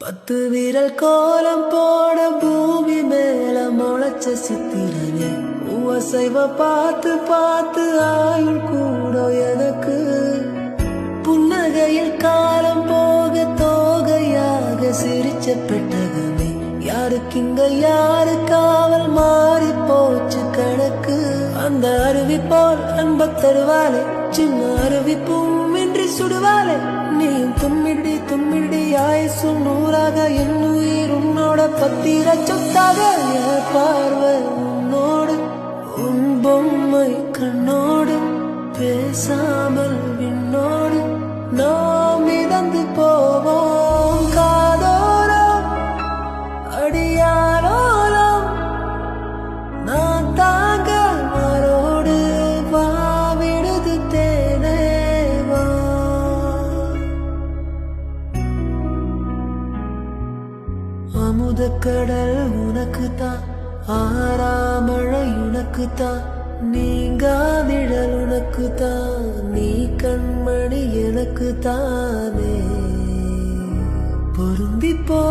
பத்து விரல் கோலம் போட பூமி மேல முளைச்ச சித்திரனே உவசைவ பார்த்து பார்த்து ஆயுள் கூட எனக்கு புன்னகையில் காலம் போக தோகையாக சிரிச்ச பெட்டகமே யாருக்கு இங்க யாரு காவல் மாறி போச்சு கணக்கு அந்த அருவி போல் அன்ப தருவாலே சின்ன அருவிப்பும் இன்றி சுடுவாலே நீயும் தும்மிடி தும்மிடி ஆயுசும் நூறாக என் உயிர் உன்னோட பத்திர சொத்தாக என் பார்வை உன்னோடு உன் பொம்மை கண்ணோடு பேசாமல் விண்ணோடு நாம் மிதந்து போவோம் காதோரம் அடியாரோலம் நான் தாங்க மாறோடு வா விடுது தேனேவா அமுத கடல் உனக்குத்தான் ஆறாமழை உனக்குத்தான் நீங்கா நிழல் உனக்குத்தான் நீ கண்மணி எனக்கு தானே பொருந்தி போ